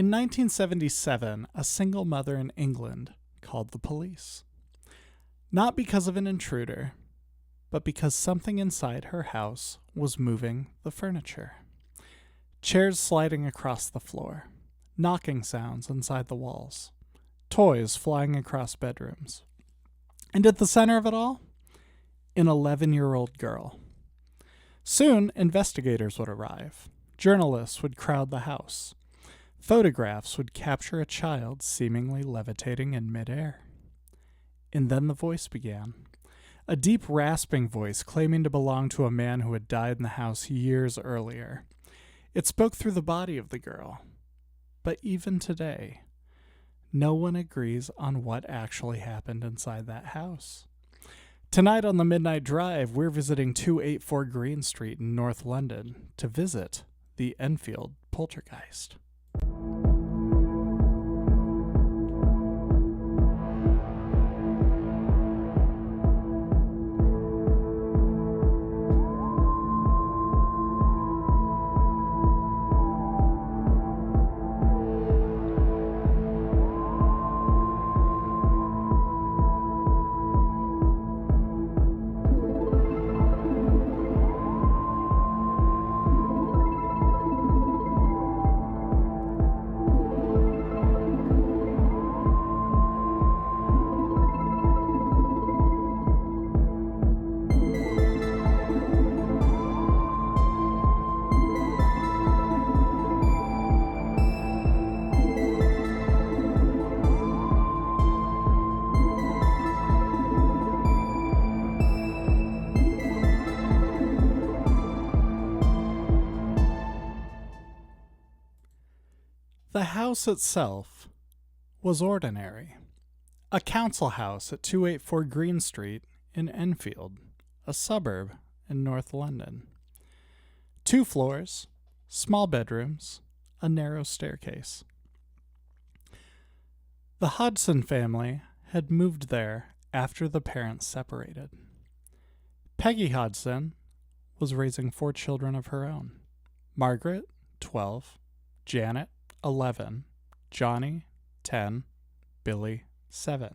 In 1977, a single mother in England called the police. Not because of an intruder, but because something inside her house was moving the furniture. Chairs sliding across the floor, knocking sounds inside the walls, toys flying across bedrooms. And at the center of it all, an 11-year-old girl. Soon, investigators would arrive. Journalists would crowd the house. Photographs would capture a child seemingly levitating in midair. And then the voice began. A deep rasping voice claiming to belong to a man who had died in the house years earlier. It spoke through the body of the girl. But even today, no one agrees on what actually happened inside that house. Tonight on the Midnight Drive, we're visiting 284 Green Street in North London to visit the Enfield Poltergeist. The house itself was ordinary. A council house at 284 Green Street in Enfield, a suburb in North London. 2 floors, small bedrooms, a narrow staircase. The Hodgson family had moved there after the parents separated. Peggy Hodgson was raising 4 children of her own. Margaret, 12, Janet, 11, Johnny, 10, Billy, 7.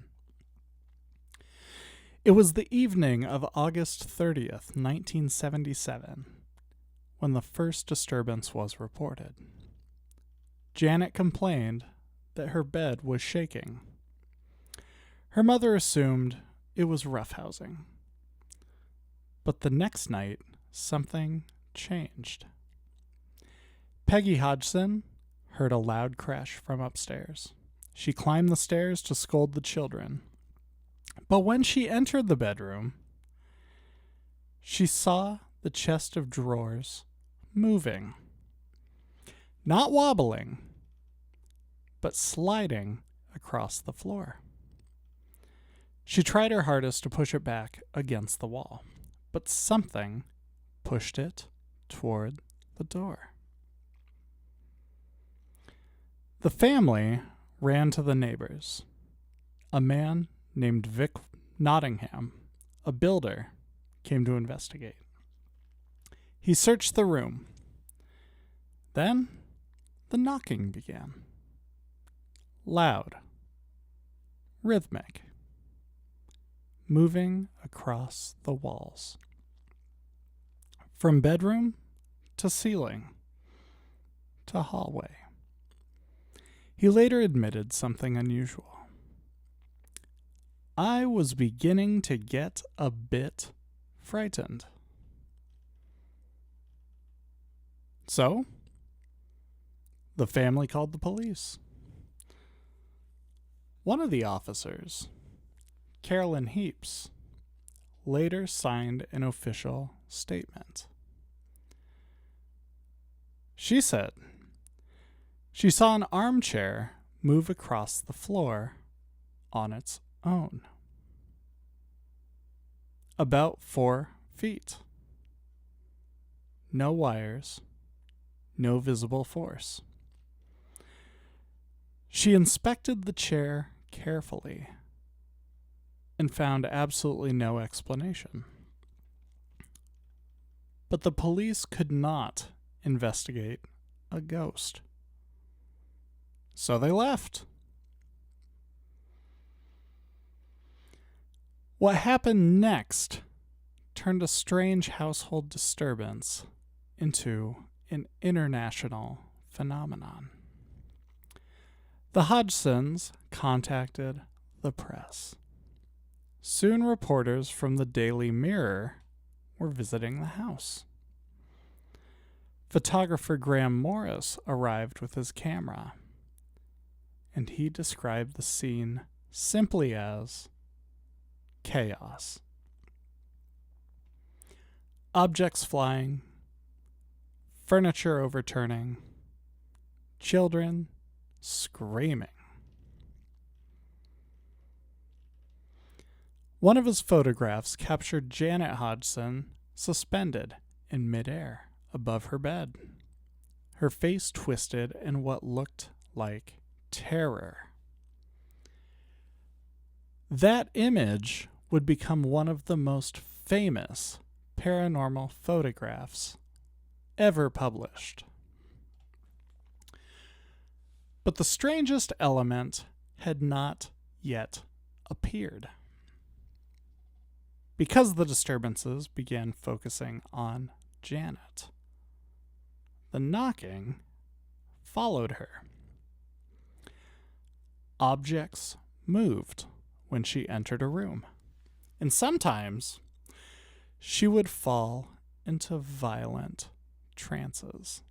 It was the evening of August 30th, 1977, when the first disturbance was reported. Janet complained that her bed was shaking. Her mother assumed it was roughhousing. But the next night, something changed. Peggy Hodgson heard a loud crash from upstairs. She climbed the stairs to scold the children. But when she entered the bedroom, she saw the chest of drawers moving. Not wobbling, but sliding across the floor. She tried her hardest to push it back against the wall, but something pushed it toward the door. The family ran to the neighbors. A man named Vic Nottingham, a builder, came to investigate. He searched the room. Then the knocking began. Loud, rhythmic, moving across the walls. From bedroom to ceiling to hallway. He later admitted something unusual. I was beginning to get a bit frightened. So, the family called the police. One of the officers, Carolyn Heaps, later signed an official statement. She said she saw an armchair move across the floor on its own. About 4 feet. No wires, no visible force. She inspected the chair carefully and found absolutely no explanation. But the police could not investigate a ghost. So they left. What happened next turned a strange household disturbance into an international phenomenon. The Hodgsons contacted the press. Soon reporters from the Daily Mirror were visiting the house. Photographer Graham Morris arrived with his camera, and he described the scene simply as chaos. Objects flying, furniture overturning, children screaming. One of his photographs captured Janet Hodgson suspended in midair above her bed, her face twisted in what looked like terror. That image would become one of the most famous paranormal photographs ever published. But the strangest element had not yet appeared. Because the disturbances began focusing on Janet, the knocking followed her. Objects moved when she entered a room, and sometimes she would fall into violent trances.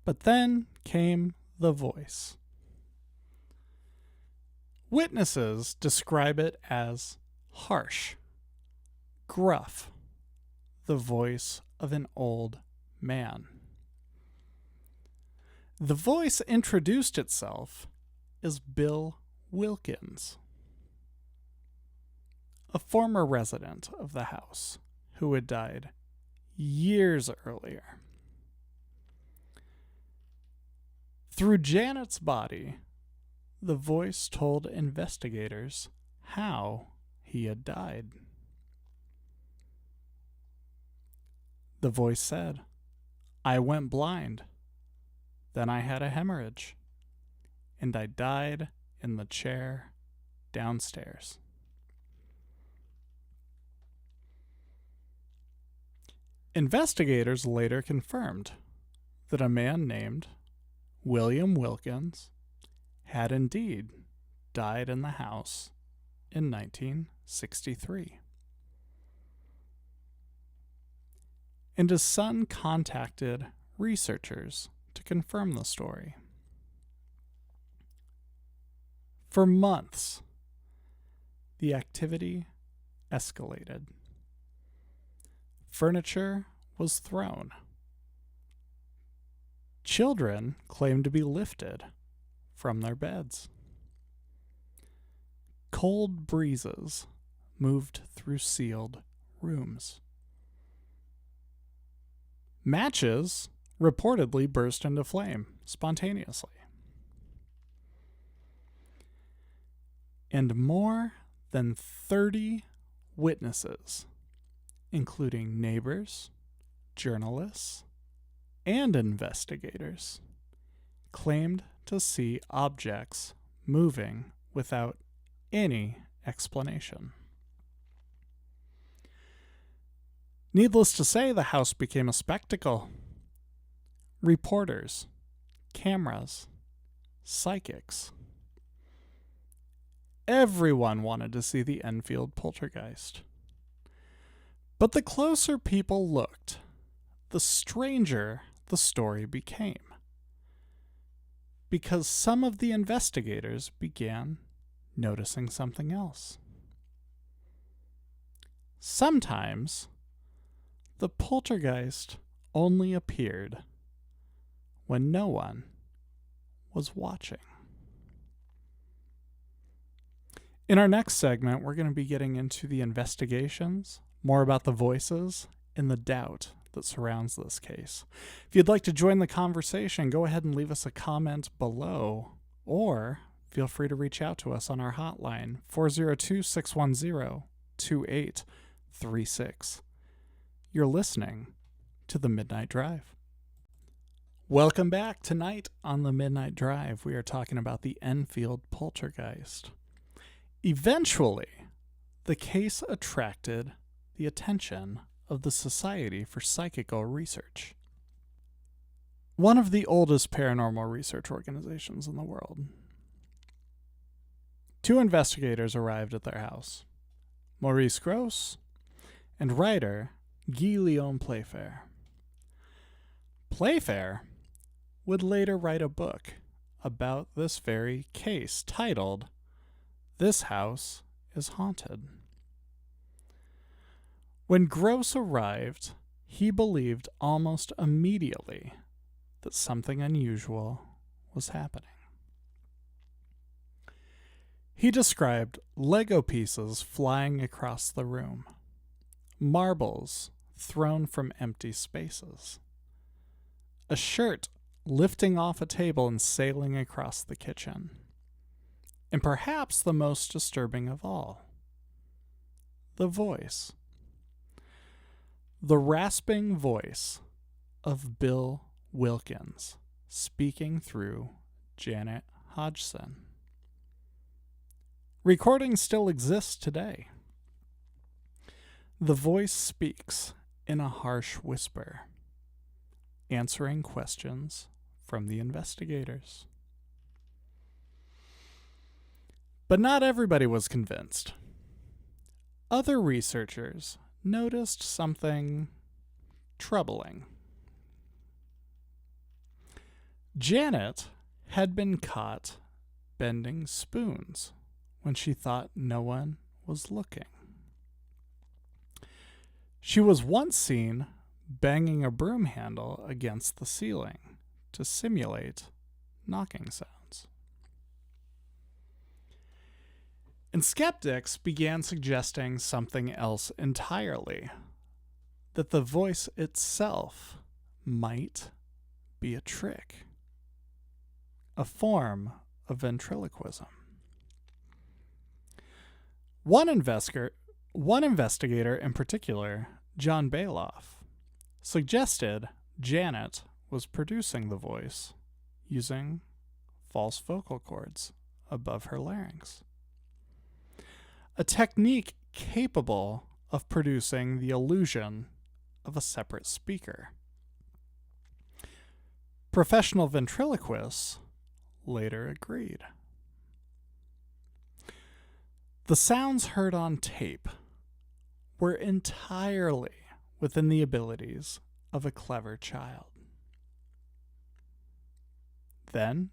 But then came the voice. Witnesses describe it as harsh, gruff, the voice of an old man. The voice introduced itself as Bill Wilkins, a former resident of the house who had died years earlier. Through Janet's body, the voice told investigators how he had died. The voice said, "I went blind, then I had a hemorrhage, and I died in the chair downstairs." Investigators later confirmed that a man named William Wilkins had indeed died in the house in 1963. And his son contacted researchers to confirm the story. For months, the activity escalated. Furniture was thrown. Children claimed to be lifted from their beds. Cold breezes moved through sealed rooms. Matches reportedly burst into flame spontaneously. And more than 30 witnesses, including neighbors, journalists, and investigators, claimed to see objects moving without any explanation. Needless to say, the house became a spectacle. Reporters, cameras, psychics. Everyone wanted to see the Enfield Poltergeist. But the closer people looked, the stranger the story became. Because some of the investigators began noticing something else. Sometimes, the poltergeist only appeared when no one was watching. In our next segment, we're going to be getting into the investigations, more about the voices, and the doubt that surrounds this case. If you'd like to join the conversation, go ahead and leave us a comment below, or feel free to reach out to us on our hotline, 402-610-2836. You're listening to The Midnight Drive. Welcome back. Tonight on the Midnight Drive, we are talking about the Enfield Poltergeist. Eventually, the case attracted the attention of the Society for Psychical Research, one of the oldest paranormal research organizations in the world. Two investigators arrived at their house, Maurice Grosse and writer Guillaume Playfair. Playfair would later write a book about this very case titled "This House is Haunted." When Grosse arrived, he believed almost immediately that something unusual was happening. He described Lego pieces flying across the room, marbles thrown from empty spaces, a shirt lifting off a table and sailing across the kitchen, and perhaps the most disturbing of all, the voice. The rasping voice of Bill Wilkins speaking through Janet Hodgson. Recordings still exist today. The voice speaks in a harsh whisper, answering questions from the investigators. But not everybody was convinced. Other researchers noticed something troubling. Janet had been caught bending spoons when she thought no one was looking. She was once seen banging a broom handle against the ceiling to simulate knocking sounds. And skeptics began suggesting something else entirely, that the voice itself might be a trick, a form of ventriloquism. One investigator in particular, John Bailoff, suggested Janet was producing the voice using false vocal cords above her larynx, a technique capable of producing the illusion of a separate speaker. Professional ventriloquists later agreed. The sounds heard on tape were entirely within the abilities of a clever child. Then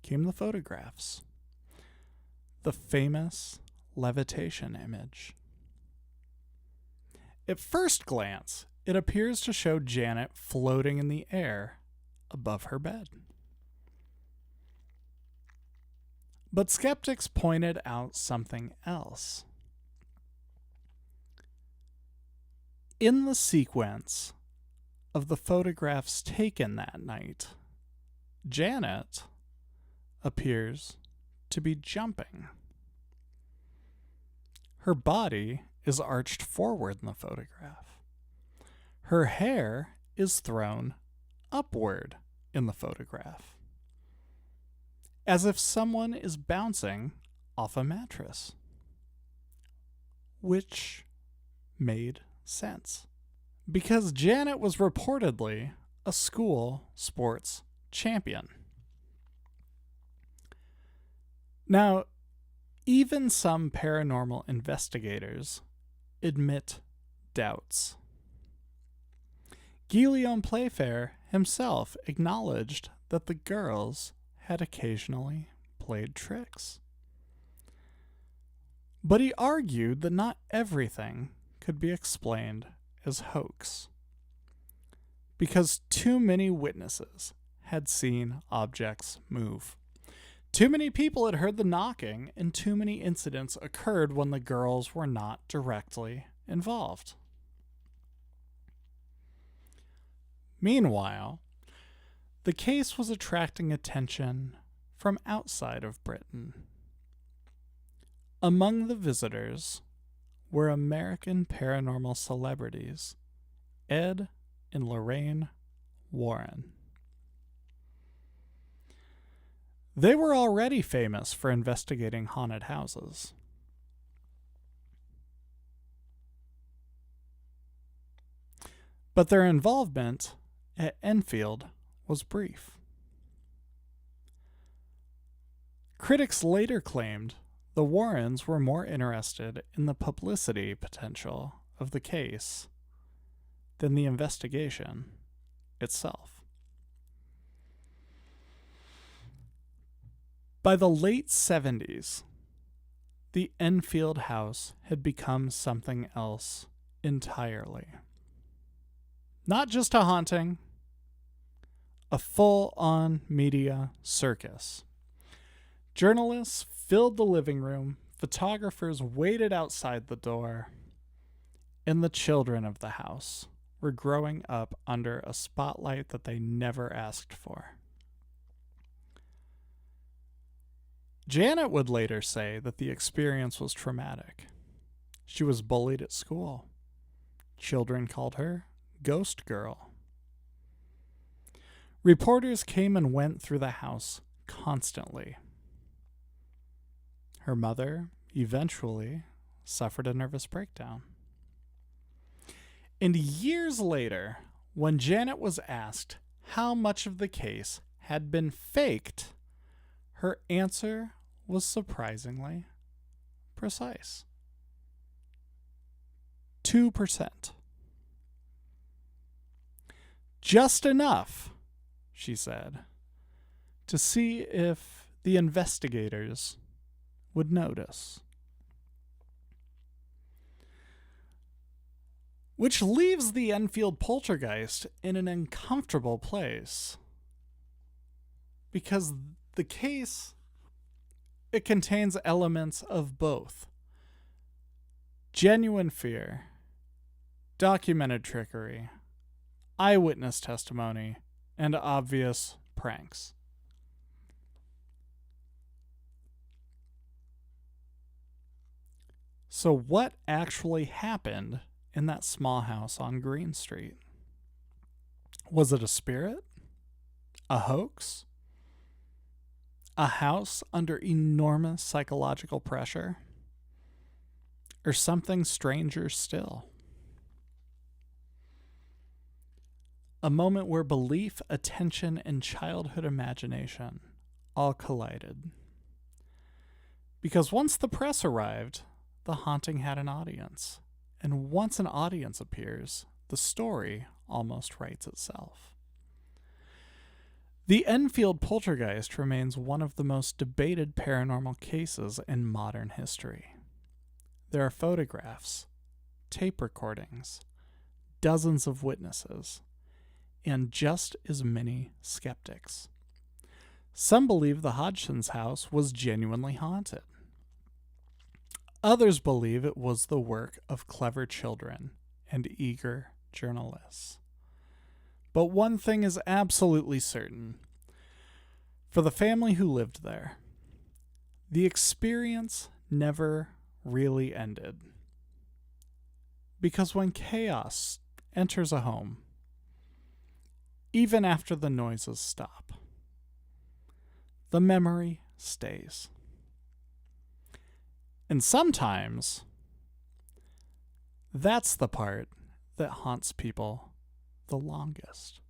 came the photographs, the famous levitation image. At first glance, it appears to show Janet floating in the air above her bed. But skeptics pointed out something else. In the sequence of the photographs taken that night, Janet appears to be jumping. Her body is arched forward in the photograph. Her hair is thrown upward in the photograph, as if someone is bouncing off a mattress, which made sense, because Janet was reportedly a school sports champion. Now, even some paranormal investigators admit doubts. Guillaume Playfair himself acknowledged that the girls had occasionally played tricks. But he argued that not everything could be explained as hoax, because too many witnesses had seen objects move. Too many people had heard the knocking, and too many incidents occurred when the girls were not directly involved. Meanwhile, the case was attracting attention from outside of Britain. Among the visitors were American paranormal celebrities Ed and Lorraine Warren. They were already famous for investigating haunted houses. But their involvement at Enfield was brief. Critics later claimed the Warrens were more interested in the publicity potential of the case than the investigation itself. By the late 70s, the Enfield house had become something else entirely. Not just a haunting, a full-on media circus. Journalists filled the living room, photographers waited outside the door, and the children of the house were growing up under a spotlight that they never asked for. Janet would later say that the experience was traumatic. She was bullied at school. Children called her Ghost Girl. Reporters came and went through the house constantly. Her mother eventually suffered a nervous breakdown. And years later, when Janet was asked how much of the case had been faked, her answer was surprisingly precise. 2%. Just enough, she said, to see if the investigators would notice. Which leaves the Enfield Poltergeist in an uncomfortable place. Because the case, it contains elements of both genuine fear, documented trickery, eyewitness testimony, and obvious pranks. So what actually happened in that small house on Green Street? Was it a spirit? A hoax? A house under enormous psychological pressure? Or something stranger still? A moment where belief, attention, and childhood imagination all collided. Because once the press arrived, the haunting had an audience. And once an audience appears, the story almost writes itself. The Enfield Poltergeist remains one of the most debated paranormal cases in modern history. There are photographs, tape recordings, dozens of witnesses, and just as many skeptics. Some believe the Hodgson's house was genuinely haunted. Others believe it was the work of clever children and eager journalists. But one thing is absolutely certain. For the family who lived there, the experience never really ended. Because when chaos enters a home, even after the noises stop, the memory stays. And sometimes, that's the part that haunts people the longest.